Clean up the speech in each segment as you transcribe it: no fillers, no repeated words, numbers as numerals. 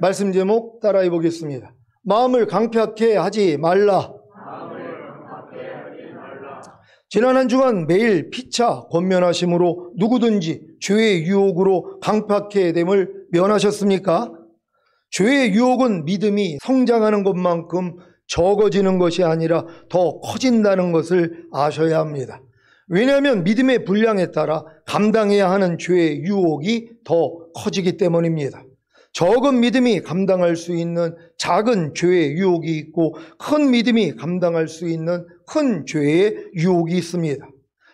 말씀 제목 따라해 보겠습니다. 마음을 강팍해 하지 말라. 지난 한 주간 매일 피차 권면하심으로 누구든지 죄의 유혹으로 강팍해 됨을 면하셨습니까? 죄의 유혹은 믿음이 성장하는 것만큼 적어지는 것이 아니라 더 커진다는 것을 아셔야 합니다. 왜냐하면 믿음의 분량에 따라 감당해야 하는 죄의 유혹이 더 커지기 때문입니다. 적은 믿음이 감당할 수 있는 작은 죄의 유혹이 있고 큰 믿음이 감당할 수 있는 큰 죄의 유혹이 있습니다.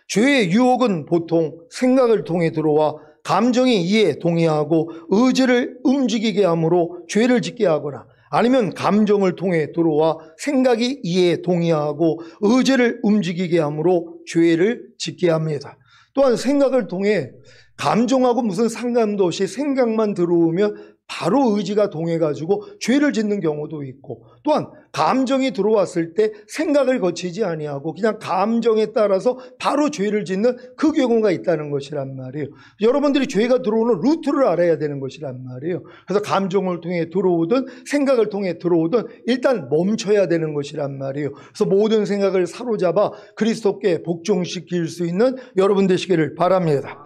죄의 유혹은 보통 생각을 통해 들어와 감정이 이에 동의하고 의지를 움직이게 함으로 죄를 짓게 하거나 아니면 감정을 통해 들어와 생각이 이에 동의하고 의지를 움직이게 함으로 죄를 짓게 합니다. 또한 생각을 통해 감정하고 무슨 상관도 없이 생각만 들어오면 바로 의지가 동해가지고 죄를 짓는 경우도 있고, 또한 감정이 들어왔을 때 생각을 거치지 아니하고 그냥 감정에 따라서 바로 죄를 짓는 그 경우가 있다는 것이란 말이에요. 여러분들이 죄가 들어오는 루트를 알아야 되는 것이란 말이에요. 그래서 감정을 통해 들어오든 생각을 통해 들어오든 일단 멈춰야 되는 것이란 말이에요. 그래서 모든 생각을 사로잡아 그리스도께 복종시킬 수 있는 여러분 되시기를 바랍니다.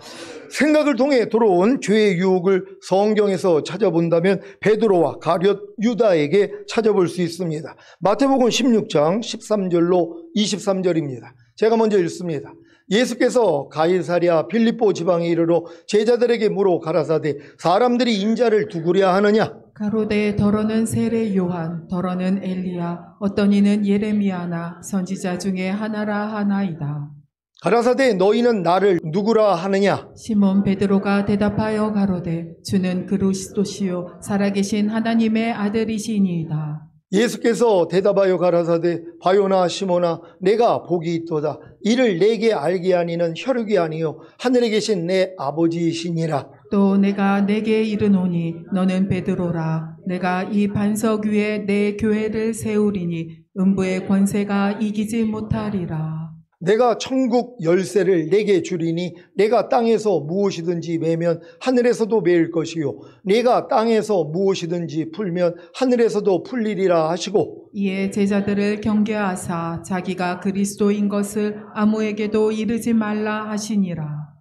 생각을 통해 들어온 죄의 유혹을 성경에서 찾아본다면 베드로와 가룟 유다에게 찾아볼 수 있습니다. 마태복음 16장 13절로 23절입니다. 제가 먼저 읽습니다. 예수께서 가이사랴 빌립보 지방에 이르러 제자들에게 물어 가라사대 사람들이 인자를 누구랴 하느냐? 가로되 더러는 세례 요한, 더러는 엘리야, 어떤 이는 예레미야나 선지자 중에 하나라 하나이다. 가라사대 너희는 나를 누구라 하느냐? 시몬 베드로가 대답하여 가로되 주는 그리스도시요 살아계신 하나님의 아들이시니이다. 예수께서 대답하여 가라사대 바요나 시몬아 내가 복이 있도다. 이를 내게 알게 하니는 혈육이 아니요 하늘에 계신 내 아버지이시니라. 또 내가 내게 이르노니 너는 베드로라. 내가 이 반석 위에 내 교회를 세우리니 음부의 권세가 이기지 못하리라. 내가 천국 열쇠를 내게 주리니 내가 땅에서 무엇이든지 매면 하늘에서도 매일 것이요 내가 땅에서 무엇이든지 풀면 하늘에서도 풀리리라 하시고 이에 제자들을 경계하사 자기가 그리스도인 것을 아무에게도 이르지 말라 하시니라.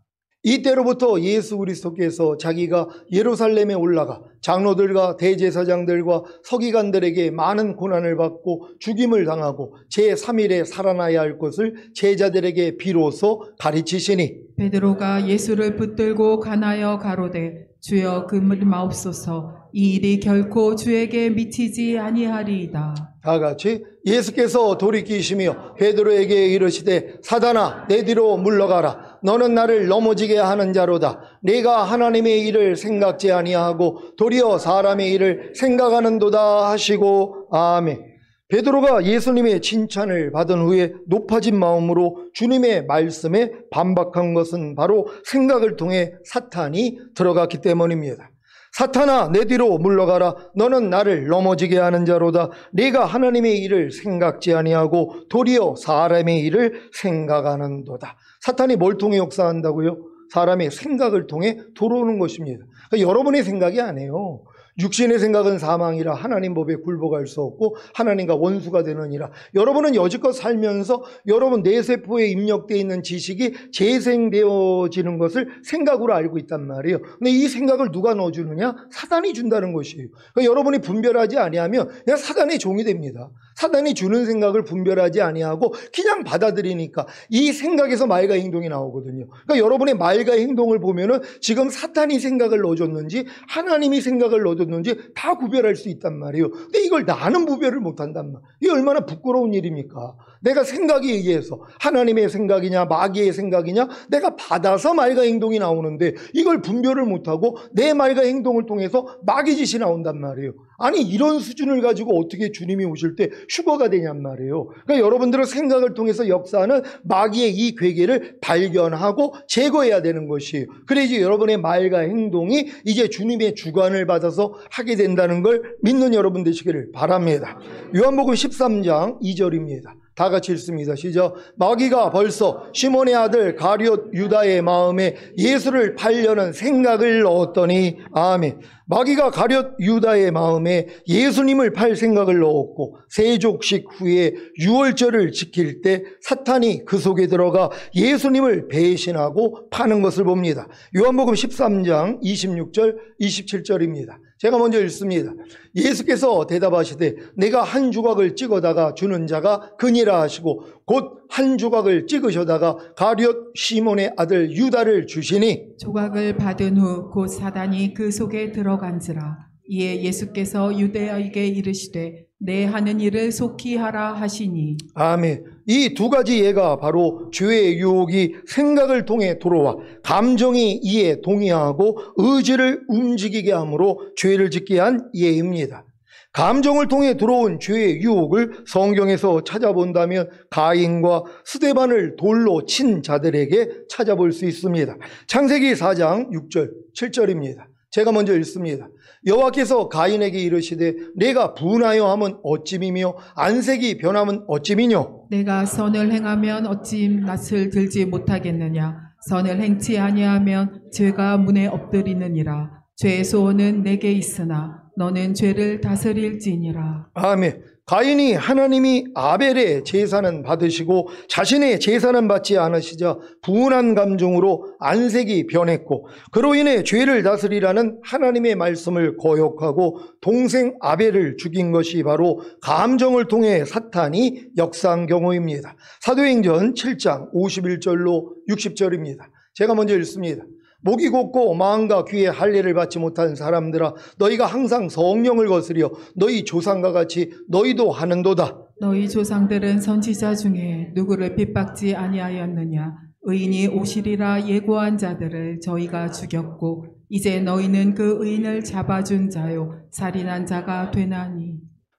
이때로부터 예수 그리스도께서 자기가 예루살렘에 올라가 장로들과 대제사장들과 서기관들에게 많은 고난을 받고 죽임을 당하고 제3일에 살아나야 할 것을 제자들에게 비로소 가르치시니 베드로가 예수를 붙들고 간하여 가로되 주여 그물마옵소서 이 일이 결코 주에게 미치지 아니하리이다. 다 같이 예수께서 돌이키시며 베드로에게 이르시되 사단아 내 뒤로 물러가라. 너는 나를 넘어지게 하는 자로다. 네가 하나님의 일을 생각지 아니하고 도리어 사람의 일을 생각하는도다 하시고 아멘. 베드로가 예수님의 칭찬을 받은 후에 높아진 마음으로 주님의 말씀에 반박한 것은 바로 생각을 통해 사탄이 들어갔기 때문입니다. 사탄아 내 뒤로 물러가라. 너는 나를 넘어지게 하는 자로다. 네가 하나님의 일을 생각지 아니하고 도리어 사람의 일을 생각하는도다. 사탄이 뭘 통해 역사한다고요? 사람의 생각을 통해 들어오는 것입니다. 그러니까 여러분의 생각이 아니에요. 육신의 생각은 사망이라 하나님 법에 굴복할 수 없고 하나님과 원수가 되느니라. 여러분은 여지껏 살면서 여러분 뇌세포에 입력되어 있는 지식이 재생되어지는 것을 생각으로 알고 있단 말이에요. 근데 이 생각을 누가 넣어주느냐? 사단이 준다는 것이에요. 그러니까 여러분이 분별하지 아니하면 그냥 사단의 종이 됩니다. 사단이 주는 생각을 분별하지 아니하고 그냥 받아들이니까 이 생각에서 말과 행동이 나오거든요. 그러니까 여러분의 말과 행동을 보면은 지금 사탄이 생각을 넣어줬는지 하나님이 생각을 넣어줬는지 다 구별할 수 있단 말이에요. 근데 이걸 나는 구별을 못한단 말이에요. 이게 얼마나 부끄러운 일입니까? 내가 생각에 의해서 하나님의 생각이냐 마귀의 생각이냐 내가 받아서 말과 행동이 나오는데 이걸 분별을 못하고 내 말과 행동을 통해서 마귀 짓이 나온단 말이에요. 아니 이런 수준을 가지고 어떻게 주님이 오실 때 휴거가 되냔 말이에요. 그러니까 여러분들은 생각을 통해서 역사하는 마귀의 이 괴계를 발견하고 제거해야 되는 것이에요. 그래야지 여러분의 말과 행동이 이제 주님의 주관을 받아서 하게 된다는 걸 믿는 여러분 되시기를 바랍니다. 요한복음 13장 2절입니다. 다 같이 읽습니다. 시작. 마귀가 벌써 시몬의 아들 가룟 유다의 마음에 예수를 팔려는 생각을 넣었더니 아멘. 마귀가 가룟 유다의 마음에 예수님을 팔 생각을 넣었고 세족식 후에 유월절을 지킬 때 사탄이 그 속에 들어가 예수님을 배신하고 파는 것을 봅니다. 요한복음 13장 26절 27절입니다. 제가 먼저 읽습니다. 예수께서 대답하시되 내가 한 조각을 찍어다가 주는 자가 그니라 하시고 곧 한 조각을 찍으셔다가 가룟 시몬의 아들 유다를 주시니 조각을 받은 후 곧 사단이 그 속에 들어간지라. 이에 예수께서 유대인에게 이르시되 내 하는 일을 속히 하라 하시니. 아멘. 이 두 가지 예가 바로 죄의 유혹이 생각을 통해 들어와 감정이 이에 동의하고 의지를 움직이게 함으로 죄를 짓게 한 예입니다. 감정을 통해 들어온 죄의 유혹을 성경에서 찾아본다면 가인과 스데반을 돌로 친 자들에게 찾아볼 수 있습니다. 창세기 4장 6절 7절입니다. 제가 먼저 읽습니다. 여호와께서 가인에게 이르시되 내가 분하여 하면 어찌미며 안색이 변하면 어찌미뇨. 내가 선을 행하면 어찌 낯을 들지 못하겠느냐. 선을 행치 아니하면 죄가 문에 엎드리느니라. 죄의 소원은 내게 있으나 너는 죄를 다스릴지니라. 아멘. 가인이 하나님이 아벨의 제사는 받으시고 자신의 제사는 받지 않으시자 분한 감정으로 안색이 변했고 그로 인해 죄를 다스리라는 하나님의 말씀을 거역하고 동생 아벨을 죽인 것이 바로 감정을 통해 사탄이 역사한 경우입니다. 사도행전 7장 51절로 60절입니다. 제가 먼저 읽습니다. 목이 곧고 마음과 귀에 할례를 받지 못한 사람들아 너희가 항상 성령을 거스려 너희 조상과 같이 너희도 하는도다. 너희 조상들은 선지자 중에 누구를 핍박지 아니하였느냐. 의인이 오시리라 예고한 자들을 저희가 죽였고 이제 너희는 그 의인을 잡아준 자요 살인한 자가 되나니.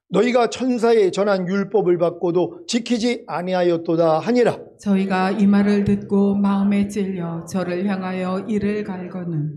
너희가 천사에 전한 율법을 받고도 지키지 아니하였도다 하니라. 저희가 이 말을 듣고 마음에 찔려 저를 향하여 이를 갈거는.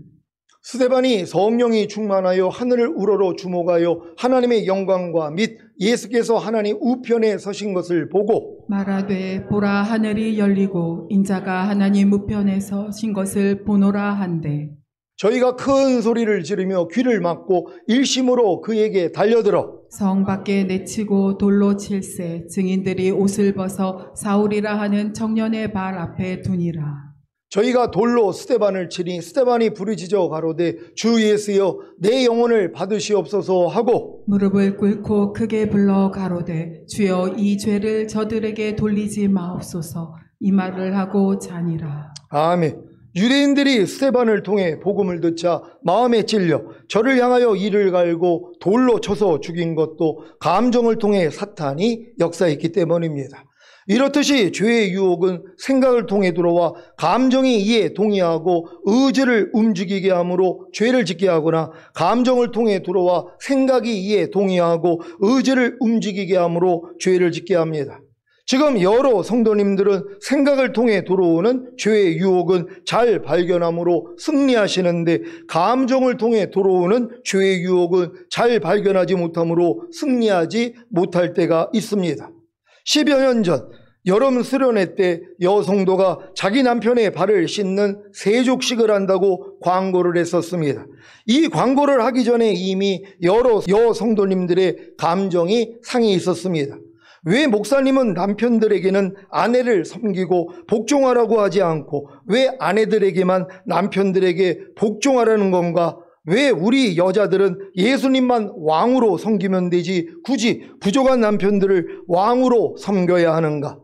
스데반이 성령이 충만하여 하늘을 우러러 주목하여 하나님의 영광과 및 예수께서 하나님 우편에 서신 것을 보고 말하되 보라 하늘이 열리고 인자가 하나님 우편에 서신 것을 보노라 한대. 저희가 큰 소리를 지르며 귀를 막고 일심으로 그에게 달려들어 성 밖에 내치고 돌로 칠세 증인들이 옷을 벗어 사울이라 하는 청년의 발 앞에 두니라. 저희가 돌로 스데반을 치니 스데반이 부르짖어 가로되 주 예수여 내 영혼을 받으시옵소서 하고 무릎을 꿇고 크게 불러 가로되 주여 이 죄를 저들에게 돌리지 마옵소서 이 말을 하고 자니라. 아멘. 유대인들이 스데반을 통해 복음을 듣자 마음에 찔려 저를 향하여 이를 갈고 돌로 쳐서 죽인 것도 감정을 통해 사탄이 역사했기 때문입니다. 이렇듯이 죄의 유혹은 생각을 통해 들어와 감정이 이에 동의하고 의지를 움직이게 하므로 죄를 짓게 하거나 감정을 통해 들어와 생각이 이에 동의하고 의지를 움직이게 하므로 죄를 짓게 합니다. 지금 여러 성도님들은 생각을 통해 들어오는 죄의 유혹은 잘 발견함으로 승리하시는데 감정을 통해 들어오는 죄의 유혹은 잘 발견하지 못함으로 승리하지 못할 때가 있습니다. 10여 년 전 여름 수련회 때 여성도가 자기 남편의 발을 씻는 세족식을 한다고 광고를 했었습니다. 이 광고를 하기 전에 이미 여러 여성도님들의 감정이 상해 있었습니다. 왜 목사님은 남편들에게는 아내를 섬기고 복종하라고 하지 않고 왜 아내들에게만 남편들에게 복종하라는 건가? 왜 우리 여자들은 예수님만 왕으로 섬기면 되지 굳이 부족한 남편들을 왕으로 섬겨야 하는가?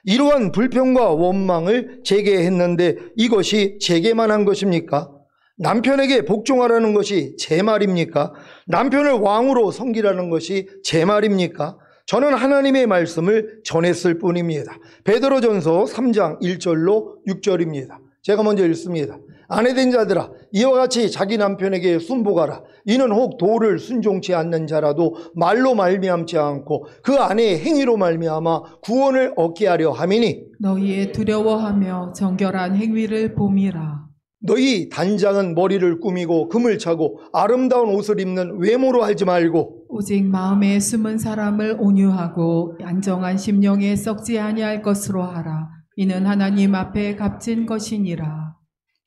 이러한 불평과 원망을 제기했는데 이것이 제게만 한 것입니까? 남편에게 복종하라는 것이 제 말입니까? 남편을 왕으로 섬기라는 것이 제 말입니까? 저는 하나님의 말씀을 전했을 뿐입니다. 베드로전서 3장 1절로 6절입니다. 제가 먼저 읽습니다. 아내된 자들아 이와 같이 자기 남편에게 순복하라. 이는 혹 도를 순종치 않는 자라도 말로 말미암지 않고 그 아내의 행위로 말미암아 구원을 얻게 하려 함이니 너희의 두려워하며 정결한 행위를 봄이라. 너희 단장은 머리를 꾸미고 금을 차고 아름다운 옷을 입는 외모로 하지 말고 오직 마음에 숨은 사람을 온유하고 안정한 심령에 썩지 아니할 것으로 하라. 이는 하나님 앞에 값진 것이니라.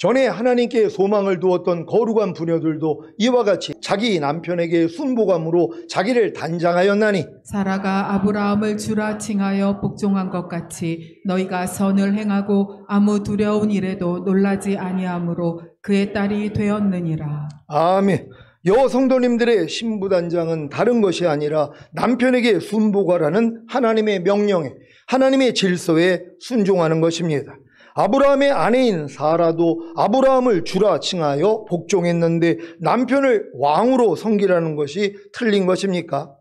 전에 하나님께 소망을 두었던 거룩한 부녀들도 이와 같이 자기 남편에게 순복함으로 자기를 단장하였나니 사라가 아브라함을 주라 칭하여 복종한 것 같이 너희가 선을 행하고 아무 두려운 일에도 놀라지 아니하므로 그의 딸이 되었느니라. 아멘. 여성도님들의 신부단장은 다른 것이 아니라 남편에게 순복하라는 하나님의 명령에, 하나님의 질서에 순종하는 것입니다. 아브라함의 아내인 사라도 아브라함을 주라 칭하여 복종했는데 남편을 왕으로 섬기라는 것이 틀린 것입니까?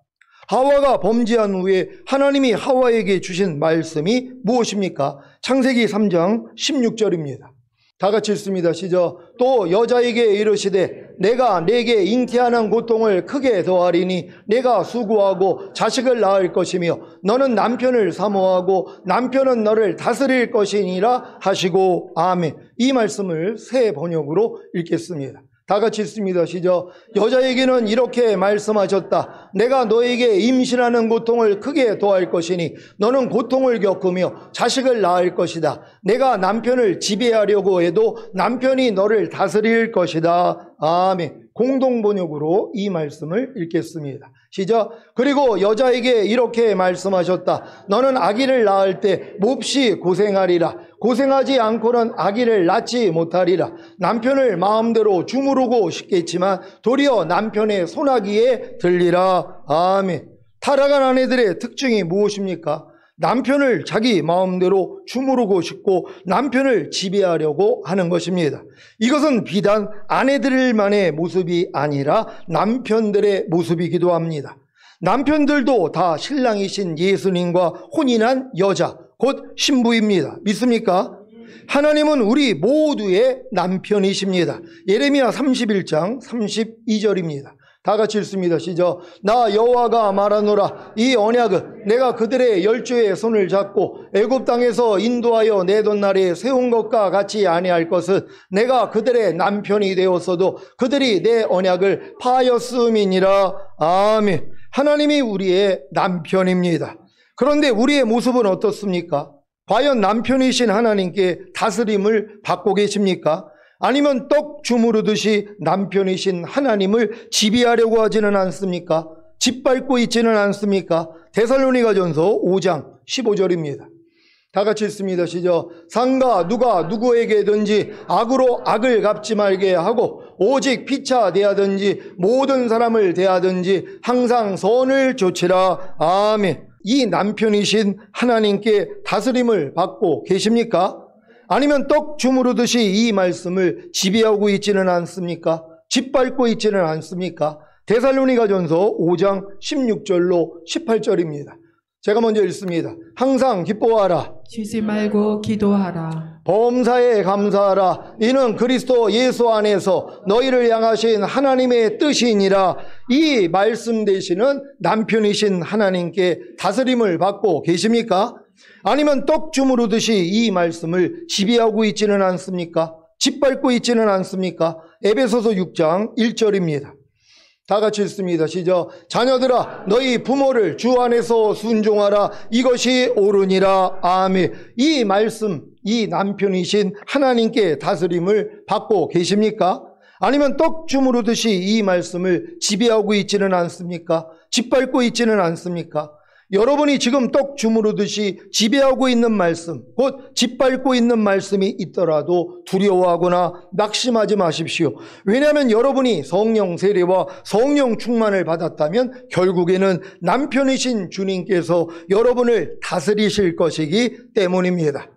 하와가 범죄한 후에 하나님이 하와에게 주신 말씀이 무엇입니까? 창세기 3장 16절입니다. 다 같이 읽습니다. 시작. 또 여자에게 이르시되 내가 네게 잉태하는 고통을 크게 더하리니 내가 수고하고 자식을 낳을 것이며 너는 남편을 사모하고 남편은 너를 다스릴 것이니라 하시고 아멘. 이 말씀을 새 번역으로 읽겠습니다. 다 같이 읽습니다. 시작. 여자에게는 이렇게 말씀하셨다. 내가 너에게 임신하는 고통을 크게 더할 것이니 너는 고통을 겪으며 자식을 낳을 것이다. 내가 남편을 지배하려고 해도 남편이 너를 다스릴 것이다. 아멘. 공동번역으로 이 말씀을 읽겠습니다. 시작. 그리고 여자에게 이렇게 말씀하셨다. 너는 아기를 낳을 때 몹시 고생하리라. 고생하지 않고는 아기를 낳지 못하리라. 남편을 마음대로 주무르고 싶겠지만 도리어 남편의 손아귀에 들리라. 아멘. 타락한 아내들의 특징이 무엇입니까? 남편을 자기 마음대로 주무르고 싶고 남편을 지배하려고 하는 것입니다. 이것은 비단 아내들만의 모습이 아니라 남편들의 모습이기도 합니다. 남편들도 다 신랑이신 예수님과 혼인한 여자, 곧 신부입니다. 믿습니까? 하나님은 우리 모두의 남편이십니다. 예레미야 31장 32절입니다. 다 같이 읽습니다. 시작. 나 여호와가 말하노라. 이 언약은 내가 그들의 열조의 손을 잡고 애굽 땅에서 인도하여 내던 날에 세운 것과 같이 아니할 것은 내가 그들의 남편이 되었어도 그들이 내 언약을 파하였음이니라. 아멘. 하나님이 우리의 남편입니다. 그런데 우리의 모습은 어떻습니까? 과연 남편이신 하나님께 다스림을 받고 계십니까? 아니면 떡 주무르듯이 남편이신 하나님을 지배하려고 하지는 않습니까? 짓밟고 있지는 않습니까? 데살로니가전서 5장 15절입니다. 다 같이 읽습니다. 시작. 상가 누가 누구에게든지 악으로 악을 갚지 말게 하고 오직 피차 대하든지 모든 사람을 대하든지 항상 선을 조치라. 아멘. 이 남편이신 하나님께 다스림을 받고 계십니까? 아니면 떡 주무르듯이 이 말씀을 지배하고 있지는 않습니까? 짓밟고 있지는 않습니까? 데살로니가전서 5장 16절로 18절입니다. 제가 먼저 읽습니다. 항상 기뻐하라. 쉬지 말고 기도하라. 범사에 감사하라. 이는 그리스도 예수 안에서 너희를 향하신 하나님의 뜻이니라. 이 말씀 되시는 남편이신 하나님께 다스림을 받고 계십니까? 아니면 떡 주무르듯이 이 말씀을 지배하고 있지는 않습니까? 짓밟고 있지는 않습니까? 에베소서 6장 1절입니다. 다 같이 읽습니다. 시작. 자녀들아 너희 부모를 주 안에서 순종하라. 이것이 옳으니라. 아멘. 이 말씀, 이 남편이신 하나님께 다스림을 받고 계십니까? 아니면 떡 주무르듯이 이 말씀을 지배하고 있지는 않습니까? 짓밟고 있지는 않습니까? 여러분이 지금 떡 주무르듯이 지배하고 있는 말씀, 곧 짓밟고 있는 말씀이 있더라도 두려워하거나 낙심하지 마십시오. 왜냐하면 여러분이 성령 세례와 성령 충만을 받았다면 결국에는 남편이신 주님께서 여러분을 다스리실 것이기 때문입니다.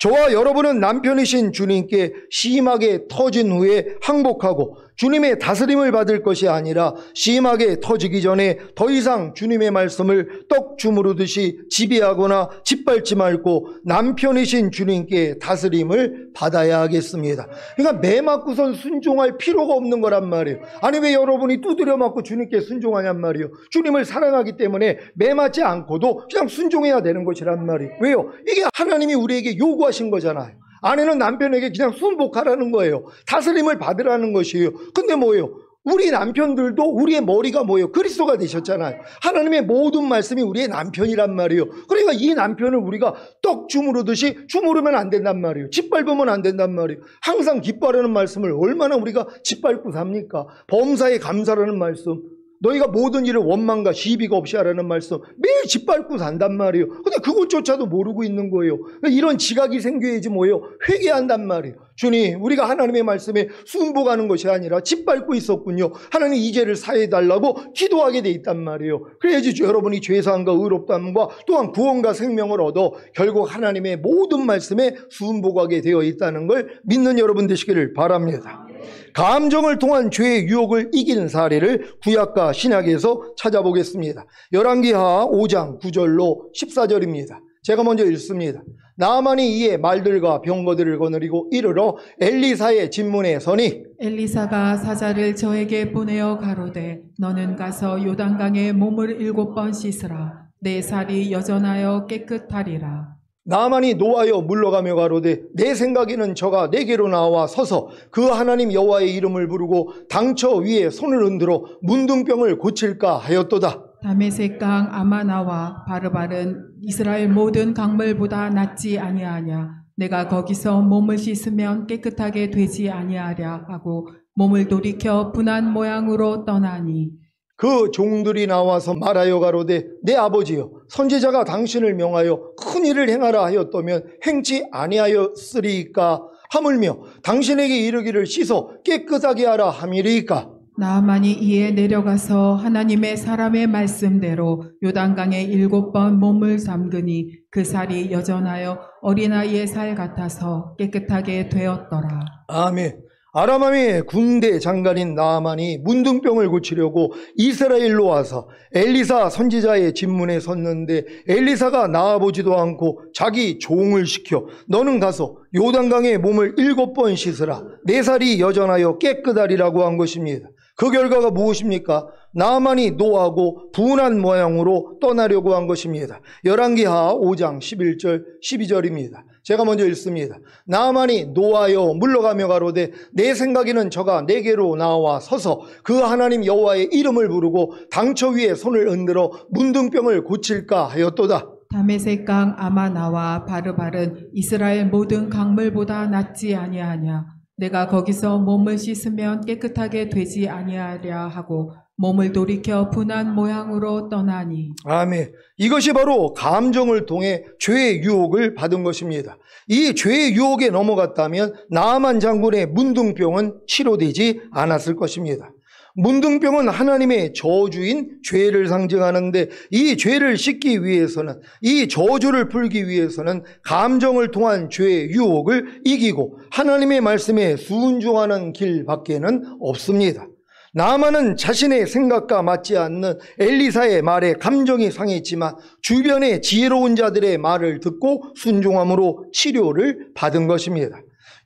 저와 여러분은 남편이신 주님께 심하게 터진 후에 항복하고 주님의 다스림을 받을 것이 아니라 심하게 터지기 전에 더 이상 주님의 말씀을 떡 주무르듯이 지배하거나 짓밟지 말고 남편이신 주님께 다스림을 받아야 하겠습니다. 그러니까 매 맞고선 순종할 필요가 없는 거란 말이에요. 아니 왜 여러분이 두드려 맞고 주님께 순종하냔 말이에요. 주님을 사랑하기 때문에 매 맞지 않고도 그냥 순종해야 되는 것이란 말이에요. 왜요? 이게 하나님이 우리에게 요구하신 거잖아요. 아내는 남편에게 그냥 순복하라는 거예요. 다스림을 받으라는 것이에요. 근데 뭐예요? 우리 남편들도 우리의 머리가 뭐예요? 그리스도가 되셨잖아요. 하나님의 모든 말씀이 우리의 남편이란 말이에요. 그러니까 이 남편을 우리가 떡 주무르듯이 주무르면 안 된단 말이에요. 짓밟으면 안 된단 말이에요. 항상 기뻐하라는 말씀을 얼마나 우리가 짓밟고 삽니까? 범사에 감사라는 말씀, 너희가 모든 일을 원망과 시비가 없이 하라는 말씀 매일 짓밟고 산단 말이에요. 근데 그것조차도 모르고 있는 거예요. 이런 지각이 생겨야지 뭐예요? 회개한단 말이에요. 주님, 우리가 하나님의 말씀에 순복하는 것이 아니라 짓밟고 있었군요. 하나님 이 죄를 사해달라고 기도하게 돼 있단 말이에요. 그래야지 여러분이 죄사함과 의롭다함과 또한 구원과 생명을 얻어 결국 하나님의 모든 말씀에 순복하게 되어 있다는 걸 믿는 여러분 되시기를 바랍니다. 감정을 통한 죄의 유혹을 이기는 사례를 구약과 신약에서 찾아보겠습니다. 열왕기하 5장 9절로 14절입니다. 제가 먼저 읽습니다. 나아만이 이에 말들과 병거들을 거느리고 이르러 엘리사의 진문에 서니 엘리사가 사자를 저에게 보내어 가로되 너는 가서 요단강에 몸을 7번 씻으라. 내 살이 여전하여 깨끗하리라. 나아만이 노하여 물러가며 가로되 내 생각에는 저가 내게로 나와 서서 그 하나님 여호와의 이름을 부르고 당처 위에 손을 흔들어 문둥병을 고칠까 하였도다. 다메섹 강 아마나와 바르바른 이스라엘 모든 강물보다 낫지 아니하냐. 내가 거기서 몸을 씻으면 깨끗하게 되지 아니하랴 하고 몸을 돌이켜 분한 모양으로 떠나니 그 종들이 나와서 말하여 가로되 내 아버지여 선지자가 당신을 명하여 큰 일을 행하라 하였다면 행치 아니하였으리이까 하물며 당신에게 이르기를 씻어 깨끗하게 하라 함이리이까. 나아만이 이에 내려가서 하나님의 사람의 말씀대로 요단강에 7번 몸을 담그니 그 살이 여전하여 어린아이의 살 같아서 깨끗하게 되었더라. 아멘. 아람왕의 군대 장관인 나아만이 문둥병을 고치려고 이스라엘로 와서 엘리사 선지자의 진문에 섰는데 엘리사가 나아보지도 않고 자기 종을 시켜 너는 가서 요단강에 몸을 7번 씻으라. 내 살이 여전하여 깨끗하리라고 한 것입니다. 그 결과가 무엇입니까? 나아만이 노하고 분한 모양으로 떠나려고 한 것입니다. 열왕기하 5장 11절 12절입니다. 제가 먼저 읽습니다. 나아만이 노하여 물러가며 가로되 내 생각에는 저가 내게로 나와 서서 그 하나님 여호와의 이름을 부르고 당처 위에 손을 흔들어 문둥병을 고칠까 하였도다. 다메섹 강 아마나와 바르바른 이스라엘 모든 강물보다 낫지 아니하냐. 내가 거기서 몸을 씻으면 깨끗하게 되지 아니하랴 하고 몸을 돌이켜 분한 모양으로 떠나니. 아멘. 이것이 바로 감정을 통해 죄의 유혹을 받은 것입니다. 이 죄의 유혹에 넘어갔다면 나아만 장군의 문둥병은 치료되지 않았을 것입니다. 문둥병은 하나님의 저주인 죄를 상징하는데 이 죄를 씻기 위해서는, 이 저주를 풀기 위해서는 감정을 통한 죄의 유혹을 이기고 하나님의 말씀에 순종하는 길밖에는 없습니다. 나아만은 자신의 생각과 맞지 않는 엘리사의 말에 감정이 상했지만 주변의 지혜로운 자들의 말을 듣고 순종함으로 치료를 받은 것입니다.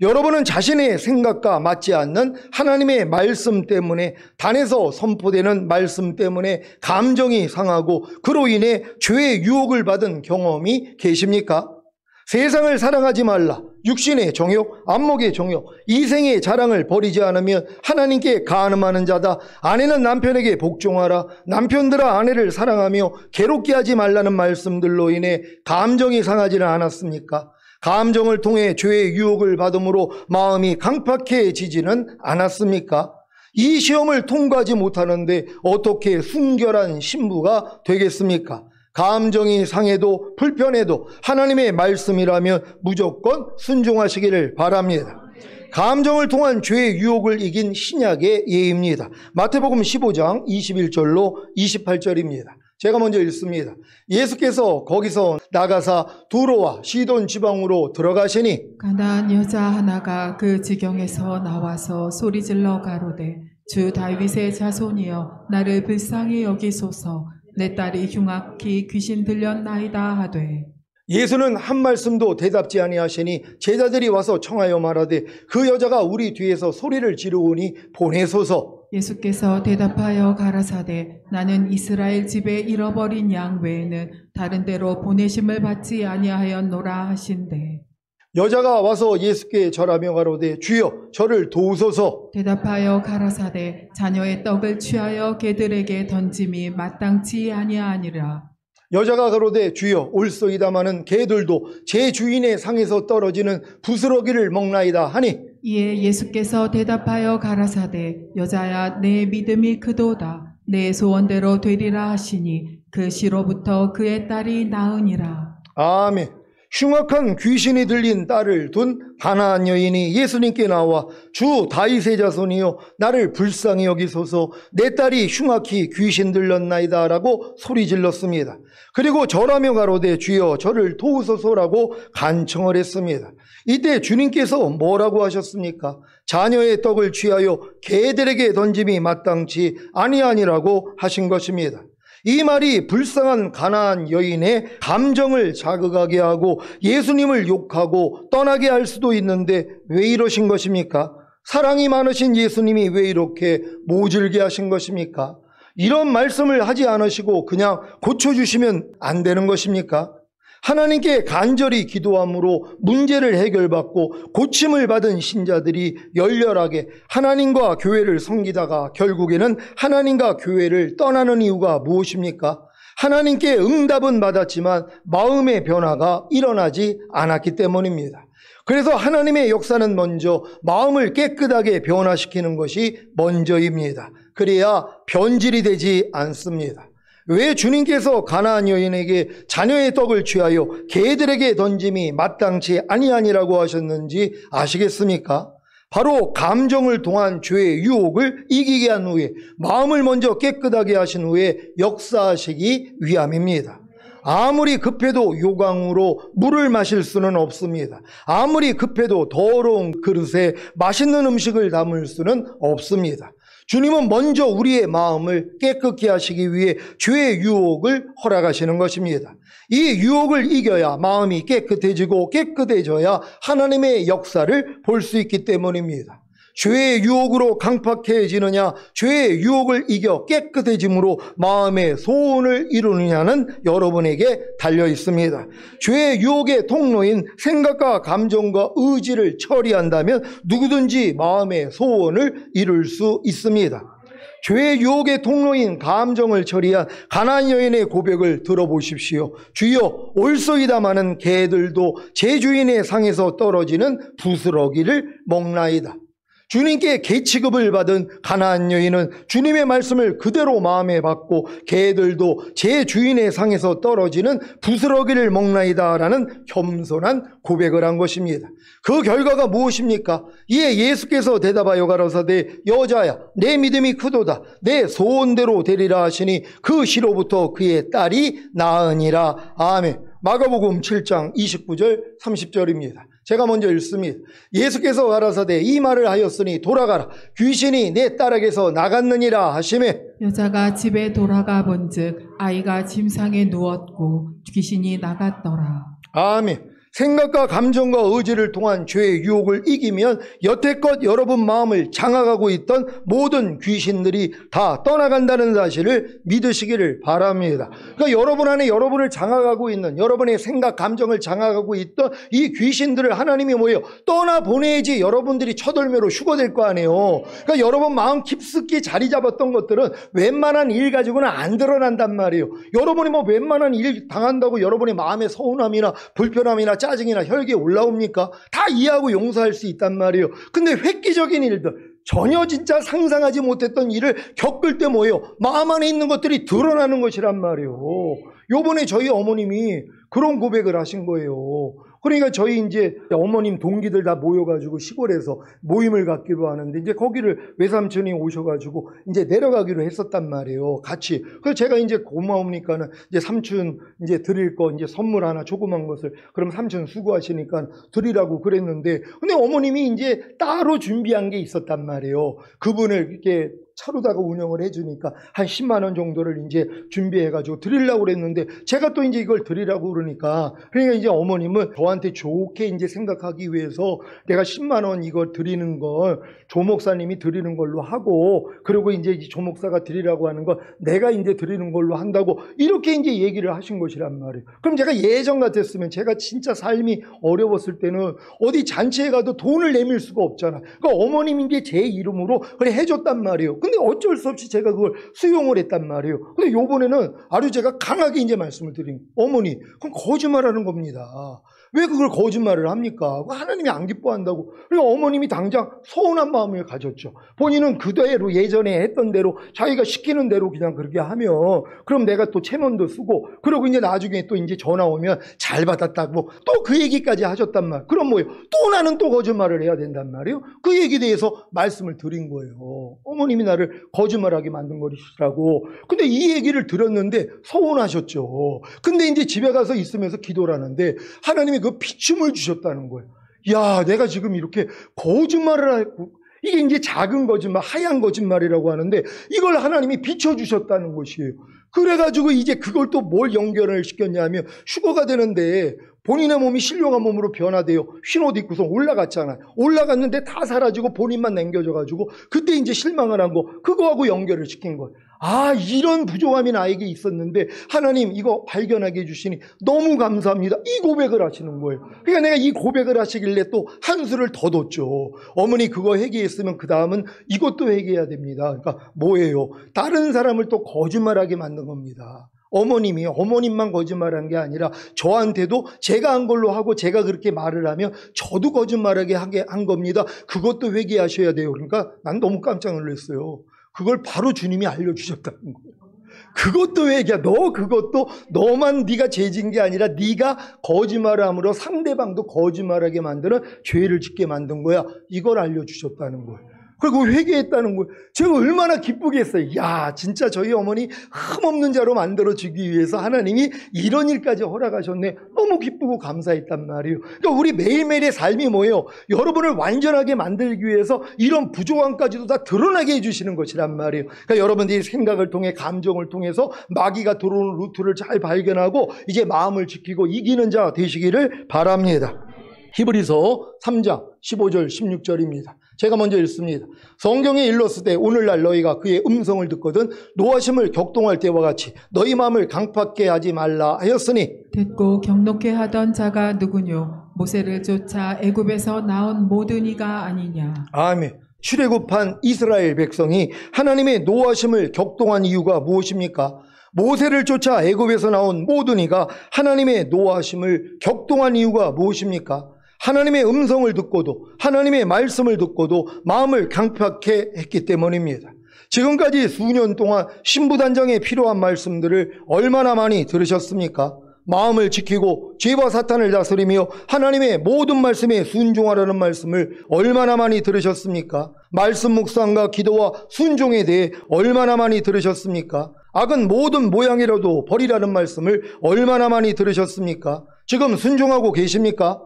여러분은 자신의 생각과 맞지 않는 하나님의 말씀 때문에, 단에서 선포되는 말씀 때문에 감정이 상하고 그로 인해 죄의 유혹을 받은 경험이 계십니까? 세상을 사랑하지 말라, 육신의 정욕, 안목의 정욕, 이생의 자랑을 버리지 않으면 하나님께 간음하는 자다. 아내는 남편에게 복종하라. 남편들아 아내를 사랑하며 괴롭게 하지 말라는 말씀들로 인해 감정이 상하지는 않았습니까? 감정을 통해 죄의 유혹을 받음으로 마음이 강팍해지지는 않았습니까? 이 시험을 통과하지 못하는데 어떻게 순결한 신부가 되겠습니까? 감정이 상해도 불편해도 하나님의 말씀이라면 무조건 순종하시기를 바랍니다. 감정을 통한 죄의 유혹을 이긴 신약의 예입니다. 마태복음 15장 21절로 28절입니다. 제가 먼저 읽습니다. 예수께서 거기서 나가사 두로와 시돈 지방으로 들어가시니 가나안 여자 하나가 그 지경에서 나와서 소리질러 가로되 주 다윗의 자손이여 나를 불쌍히 여기소서. 내 딸이 흉악히 귀신 들렸나이다 하되. 예수는 한 말씀도 대답지 아니하시니 제자들이 와서 청하여 말하되 그 여자가 우리 뒤에서 소리를 지르오니 보내소서. 예수께서 대답하여 가라사대 나는 이스라엘 집에 잃어버린 양 외에는 다른 데로 보내심을 받지 아니하였노라 하신대. 여자가 와서 예수께 절하며 가로되 주여 저를 도우소서. 대답하여 가라사대 자녀의 떡을 취하여 개들에게 던짐이 마땅치 아니하니라. 여자가 가로되 주여 올소이다마는 개들도 제 주인의 상에서 떨어지는 부스러기를 먹나이다 하니 이에 예수께서 대답하여 가라사대 여자야 내 믿음이 크도다. 내 소원대로 되리라 하시니 그 시로부터 그의 딸이 나으니라. 아멘. 흉악한 귀신이 들린 딸을 둔 가나안 여인이 예수님께 나와 주 다윗의 자손이여 나를 불쌍히 여기소서 내 딸이 흉악히 귀신 들렸나이다 라고 소리 질렀습니다. 그리고 절하며 가로되 주여 저를 도우소서라고 간청을 했습니다. 이때 주님께서 뭐라고 하셨습니까? 자녀의 떡을 취하여 개들에게 던짐이 마땅치 아니하니라고 하신 것입니다. 이 말이 불쌍한 가나안 여인의 감정을 자극하게 하고 예수님을 욕하고 떠나게 할 수도 있는데 왜 이러신 것입니까? 사랑이 많으신 예수님이 왜 이렇게 모질게 하신 것입니까? 이런 말씀을 하지 않으시고 그냥 고쳐주시면 안 되는 것입니까? 하나님께 간절히 기도함으로 문제를 해결받고 고침을 받은 신자들이 열렬하게 하나님과 교회를 섬기다가 결국에는 하나님과 교회를 떠나는 이유가 무엇입니까? 하나님께 응답은 받았지만 마음의 변화가 일어나지 않았기 때문입니다. 그래서 하나님의 역사는 먼저 마음을 깨끗하게 변화시키는 것이 먼저입니다. 그래야 변질이 되지 않습니다. 왜 주님께서 가나안 여인에게 자녀의 떡을 취하여 개들에게 던짐이 마땅치 아니하니라고 하셨는지 아시겠습니까? 바로 감정을 통한 죄의 유혹을 이기게 한 후에 마음을 먼저 깨끗하게 하신 후에 역사하시기 위함입니다. 아무리 급해도 요강으로 물을 마실 수는 없습니다. 아무리 급해도 더러운 그릇에 맛있는 음식을 담을 수는 없습니다. 주님은 먼저 우리의 마음을 깨끗게 하시기 위해 죄의 유혹을 허락하시는 것입니다. 이 유혹을 이겨야 마음이 깨끗해지고 깨끗해져야 하나님의 역사를 볼 수 있기 때문입니다. 죄의 유혹으로 강팍해지느냐, 죄의 유혹을 이겨 깨끗해짐으로 마음의 소원을 이루느냐는 여러분에게 달려 있습니다. 죄의 유혹의 통로인 생각과 감정과 의지를 처리한다면 누구든지 마음의 소원을 이룰 수 있습니다. 죄의 유혹의 통로인 감정을 처리한 가나안 여인의 고백을 들어보십시오. 주여 올소이다마는 개들도 제 주인의 상에서 떨어지는 부스러기를 먹나이다. 주님께 개 취급을 받은 가나안 여인은 주님의 말씀을 그대로 마음에 받고 개들도 제 주인의 상에서 떨어지는 부스러기를 먹나이다 라는 겸손한 고백을 한 것입니다. 그 결과가 무엇입니까? 이에 예수께서 대답하여 가라사대 여자야 내 믿음이 크도다 내 소원대로 되리라 하시니 그 시로부터 그의 딸이 나으니라. 아멘. 마가복음 7장 29절 30절입니다. 제가 먼저 읽습니다. 예수께서 가라사대 이 말을 하였으니 돌아가라 귀신이 내 딸에게서 나갔느니라 하시매 여자가 집에 돌아가 본즉 아이가 침상에 누웠고 귀신이 나갔더라. 아멘. 생각과 감정과 의지를 통한 죄의 유혹을 이기면 여태껏 여러분 마음을 장악하고 있던 모든 귀신들이 다 떠나간다는 사실을 믿으시기를 바랍니다. 그러니까 여러분 안에 여러분을 장악하고 있는 여러분의 생각, 감정을 장악하고 있던 이 귀신들을 하나님이 뭐예요? 떠나보내야지 여러분들이 쳐돌매로 휴거될 거 아니에요. 그러니까 여러분 마음 깊숙이 자리 잡았던 것들은 웬만한 일 가지고는 안 드러난단 말이에요. 여러분이 뭐 웬만한 일 당한다고 여러분의 마음의 서운함이나 불편함이나 짜증이나 혈기에 올라옵니까? 다 이해하고 용서할 수 있단 말이에요. 근데 획기적인 일들, 전혀 진짜 상상하지 못했던 일을 겪을 때 뭐예요? 마음 안에 있는 것들이 드러나는 것이란 말이에요. 요번에 저희 어머님이 그런 고백을 하신 거예요. 그러니까 저희 이제 어머님 동기들 다 모여가지고 시골에서 모임을 갖기로 하는데 이제 거기를 외삼촌이 오셔가지고 이제 내려가기로 했었단 말이에요. 같이. 그래서 제가 이제 고마우니까는 이제 삼촌 이제 드릴 거 이제 선물 하나 조그만 것을 그럼 삼촌 수고하시니까 드리라고 그랬는데 근데 어머님이 이제 따로 준비한 게 있었단 말이에요. 그분을 이렇게 차로다가 운영을 해주니까 한 10만 원 정도를 이제 준비해가지고 드리려고 그랬는데 제가 또 이제 이걸 드리라고 그러니까 이제 어머님은 저한테 좋게 이제 생각하기 위해서 내가 10만 원 이거 드리는 걸 조 목사님이 드리는 걸로 하고 그리고 이제 조 목사가 드리라고 하는 걸 내가 이제 드리는 걸로 한다고 이렇게 이제 얘기를 하신 것이란 말이에요. 그럼 제가 예전 같았으면 제가 진짜 삶이 어려웠을 때는 어디 잔치에 가도 돈을 내밀 수가 없잖아. 그러니까 어머님이 이제 제 이름으로 그래 해줬단 말이에요. 근데 어쩔 수 없이 제가 그걸 수용을 했단 말이에요. 근데 요번에는 아주 제가 강하게 이제 말씀을 드린 어머니, 그럼 거짓말하는 겁니다. 왜 그걸 거짓말을 합니까? 하나님이 안 기뻐한다고. 그리고 어머님이 당장 서운한 마음을 가졌죠. 본인은 그대로 예전에 했던 대로 자기가 시키는 대로 그냥 그렇게 하면 그럼 내가 또 체면도 쓰고 그리고 이제 나중에 또 이제 전화 오면 잘 받았다고 또 그 얘기까지 하셨단 말. 그럼 뭐예요? 또 나는 또 거짓말을 해야 된단 말이에요. 그 얘기에 대해서 말씀을 드린 거예요. 어머님이 나를 거짓말하게 만든 것이라고. 근데 이 얘기를 들었는데 서운하셨죠. 근데 이제 집에 가서 있으면서 기도를 하는데 하나님이 그 비춤을 주셨다는 거예요. 야, 내가 지금 이렇게 거짓말을 하고 이게 이제 작은 거짓말, 하얀 거짓말이라고 하는데 이걸 하나님이 비춰주셨다는 것이에요. 그래가지고 이제 그걸 또 뭘 연결을 시켰냐면 휴거가 되는데 본인의 몸이 신령한 몸으로 변화돼요. 흰 옷 입고서 올라갔잖아요. 올라갔는데 다 사라지고 본인만 남겨져가지고 그때 이제 실망을 한 거 그거하고 연결을 시킨 거예요. 아, 이런 부족함이 나에게 있었는데 하나님 이거 발견하게 해주시니 너무 감사합니다. 이 고백을 하시는 거예요. 그러니까 내가 이 고백을 하시길래 또 한 수를 더 뒀죠. 어머니 그거 회개했으면 그 다음은 이것도 회개해야 됩니다. 그러니까 뭐예요? 다른 사람을 또 거짓말하게 만든 겁니다. 어머님이 어머님만 거짓말한 게 아니라 저한테도 제가 한 걸로 하고 제가 그렇게 말을 하면 저도 거짓말하게 한 겁니다. 그것도 회개하셔야 돼요. 그러니까 난 너무 깜짝 놀랐어요. 그걸 바로 주님이 알려주셨다는 거예요. 그것도 회개야. 너 그것도 너만 네가 죄진 게 아니라 네가 거짓말을 함으로 상대방도 거짓말하게 만드는 죄를 짓게 만든 거야. 이걸 알려주셨다는 거예요. 그리고 회개했다는 거예요. 제가 얼마나 기쁘게 했어요. 야, 진짜 저희 어머니 흠없는 자로 만들어주기 위해서 하나님이 이런 일까지 허락하셨네. 너무 기쁘고 감사했단 말이에요. 그러니까 우리 매일매일의 삶이 뭐예요? 여러분을 완전하게 만들기 위해서 이런 부족함까지도 다 드러나게 해주시는 것이란 말이에요. 그러니까 여러분들이 생각을 통해 감정을 통해서 마귀가 들어오는 루트를 잘 발견하고 이제 마음을 지키고 이기는 자 되시기를 바랍니다. 히브리서 3장 15절 16절입니다. 제가 먼저 읽습니다. 성경에 일렀을 때 오늘날 너희가 그의 음성을 듣거든 노하심을 격동할 때와 같이 너희 마음을 강팍게 하지 말라 하였으니 듣고 경록해 하던 자가 누구뇨? 모세를 쫓아 애굽에서 나온 모든 이가 아니냐. 아멘. 출애굽한 이스라엘 백성이 하나님의 노하심을 격동한 이유가 무엇입니까? 모세를 쫓아 애굽에서 나온 모든 이가 하나님의 노하심을 격동한 이유가 무엇입니까? 하나님의 음성을 듣고도 하나님의 말씀을 듣고도 마음을 강팍해 했기 때문입니다. 지금까지 수년 동안 신부단장에 필요한 말씀들을 얼마나 많이 들으셨습니까? 마음을 지키고 죄와 사탄을 다스리며 하나님의 모든 말씀에 순종하라는 말씀을 얼마나 많이 들으셨습니까? 말씀 묵상과 기도와 순종에 대해 얼마나 많이 들으셨습니까? 악은 모든 모양이라도 버리라는 말씀을 얼마나 많이 들으셨습니까? 지금 순종하고 계십니까?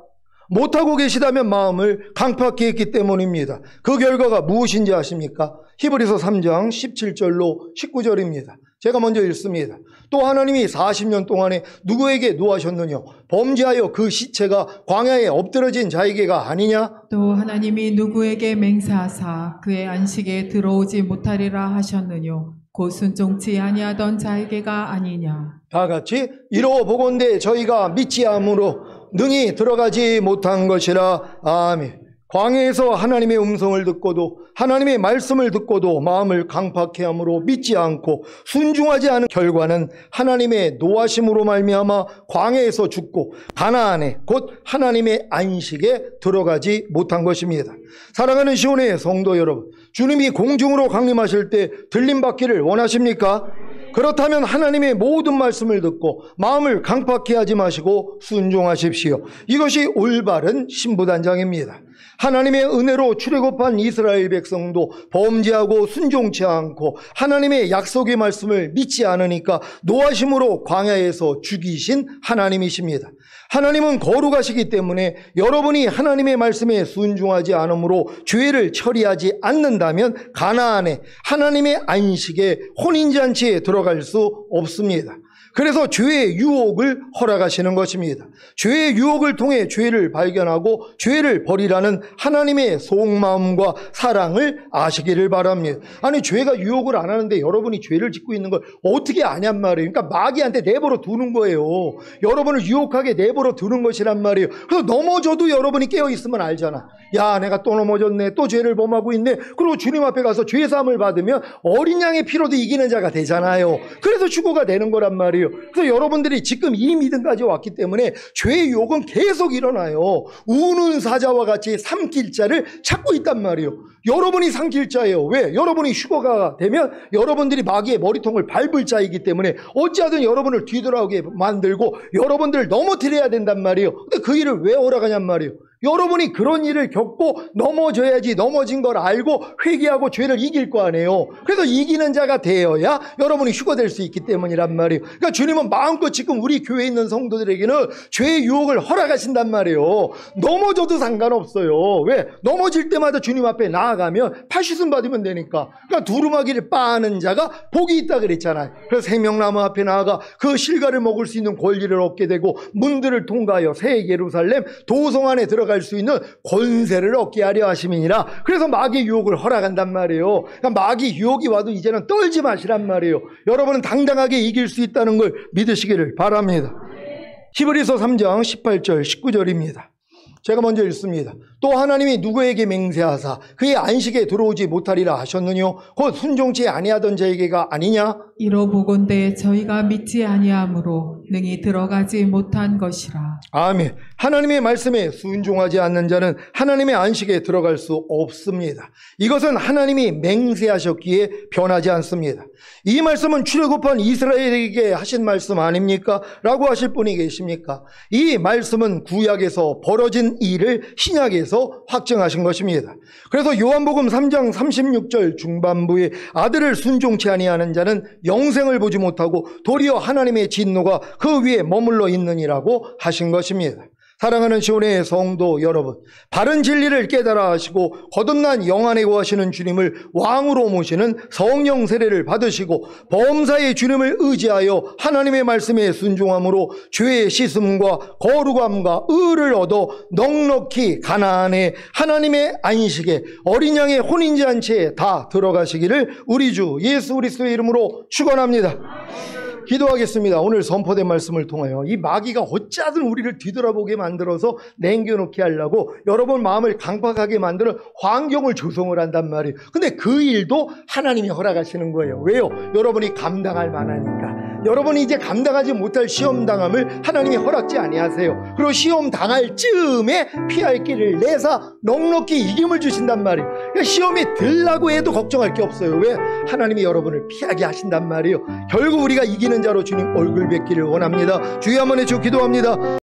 못하고 계시다면 마음을 강팍히 했기 때문입니다. 그 결과가 무엇인지 아십니까? 히브리서 3장 17절로 19절입니다. 제가 먼저 읽습니다. 또 하나님이 40년 동안에 누구에게 노하셨느냐? 범죄하여 그 시체가 광야에 엎드러진 자에게가 아니냐? 또 하나님이 누구에게 맹세하사 그의 안식에 들어오지 못하리라 하셨느냐? 곧 순종치 아니하던 자에게가 아니냐? 다 같이 이러 보건대 저희가 믿지 않으므로 능히 들어가지 못한 것이라. 아멘. 광야에서 하나님의 음성을 듣고도 하나님의 말씀을 듣고도 마음을 강팍해 함으로 믿지 않고 순종하지 않은 결과는 하나님의 노하심으로 말미암아 광야에서 죽고 가나안에 곧 하나님의 안식에 들어가지 못한 것입니다. 사랑하는 시온의 성도 여러분, 주님이 공중으로 강림하실 때 들림받기를 원하십니까? 그렇다면 하나님의 모든 말씀을 듣고 마음을 강팍히 하지 마시고 순종하십시오. 이것이 올바른 신부단장입니다. 하나님의 은혜로 출애굽한 이스라엘 백성도 범죄하고 순종치 않고 하나님의 약속의 말씀을 믿지 않으니까 노하심으로 광야에서 죽이신 하나님이십니다. 하나님은 거룩하시기 때문에 여러분이 하나님의 말씀에 순종하지 않으므로 죄를 처리하지 않는다면 가나안에 하나님의 안식에 혼인잔치에 들어갈 수 없습니다. 그래서 죄의 유혹을 허락하시는 것입니다. 죄의 유혹을 통해 죄를 발견하고 죄를 버리라는 하나님의 속마음과 사랑을 아시기를 바랍니다. 아니, 죄가 유혹을 안 하는데 여러분이 죄를 짓고 있는 걸 어떻게 아냔 말이에요. 그러니까 마귀한테 내버려 두는 거예요. 여러분을 유혹하게 내버려 두는 것이란 말이에요. 그래서 넘어져도 여러분이 깨어있으면 알잖아. 야, 내가 또 넘어졌네, 또 죄를 범하고 있네. 그리고 주님 앞에 가서 죄사함을 받으면 어린 양의 피로도 이기는 자가 되잖아요. 그래서 휴거가 되는 거란 말이에요. 그래서 여러분들이 지금 이 믿음까지 왔기 때문에 죄의 유혹은 계속 일어나요. 우는 사자와 같이 삼킬 자를 찾고 있단 말이에요. 여러분이 삼킬 자예요. 왜? 여러분이 휴거가 되면 여러분들이 마귀의 머리통을 밟을 자이기 때문에 어찌하든 여러분을 뒤돌아오게 만들고 여러분들을 넘어뜨려야 된단 말이에요. 근데 그 일을 왜 허락하냔 말이에요. 여러분이 그런 일을 겪고 넘어져야지, 넘어진 걸 알고 회개하고 죄를 이길 거 아니에요. 그래서 이기는 자가 되어야 여러분이 휴거될 수 있기 때문이란 말이에요. 그러니까 주님은 마음껏 지금 우리 교회에 있는 성도들에게는 죄의 유혹을 허락하신단 말이에요. 넘어져도 상관없어요. 왜? 넘어질 때마다 주님 앞에 나아가면 파시슨 받으면 되니까. 그러니까 두루마기를 빠는 자가 복이 있다 그랬잖아요. 그래서 생명나무 앞에 나아가 그 실과를 먹을 수 있는 권리를 얻게 되고 문들을 통과하여 새 예루살렘 도성 안에 들어갈 수 있는 권세를 얻게 하려 하심이니라. 그래서 마귀의 유혹을 허락한단 말이에요. 그러니까 마귀 유혹이 와도 이제는 떨지 마시란 말이에요. 여러분은 당당하게 이길 수 있다는 걸 믿으시기를 바랍니다. 히브리서 3장 18절 19절입니다. 제가 먼저 읽습니다. 또 하나님이 누구에게 맹세하사 그의 안식에 들어오지 못하리라 하셨느뇨 곧 순종치 아니하던 자에게가 아니냐. 이로보건대 저희가 믿지 아니하므로 능히 들어가지 못한 것이라. 아멘. 하나님의 말씀에 순종하지 않는 자는 하나님의 안식에 들어갈 수 없습니다. 이것은 하나님이 맹세하셨기에 변하지 않습니다. 이 말씀은 출애굽한 이스라엘에게 하신 말씀 아닙니까? 라고 하실 분이 계십니까? 이 말씀은 구약에서 벌어진 일을 신약에서 확정하신 것입니다. 그래서 요한복음 3장 36절 중반부에 아들을 순종치 아니하는 자는 영생을 보지 못하고 도리어 하나님의 진노가 그 위에 머물러 있느니라고 하신 것입니다. 사랑하는 시온의 성도 여러분, 바른 진리를 깨달아 하시고 거듭난 영안에 거하시는 주님을 왕으로 모시는 성령 세례를 받으시고 범사의 주님을 의지하여 하나님의 말씀에 순종함으로 죄의 씻음과 거룩함과 의를 얻어 넉넉히 가나안의 하나님의 안식에 어린 양의 혼인잔치에 다 들어가시기를 우리 주 예수 그리스도의 이름으로 축원합니다. 기도하겠습니다. 오늘 선포된 말씀을 통하여 이 마귀가 어찌하든 우리를 뒤돌아보게 만들어서 남겨놓게 하려고 여러분 마음을 강팍하게 만드는 환경을 조성을 한단 말이에요. 근데 그 일도 하나님이 허락하시는 거예요. 왜요? 여러분이 감당할 만하니까. 여러분이 이제 감당하지 못할 시험당함을 하나님이 허락지 아니하세요. 그리고 시험당할 즈음에 피할 길을 내사 넉넉히 이김을 주신단 말이에요. 그러니까 시험이 들라고 해도 걱정할 게 없어요. 왜? 하나님이 여러분을 피하게 하신단 말이에요. 결국 우리가 이기는 자로 주님 얼굴 뵙기를 원합니다. 주여 한번 해주시고 기도합니다.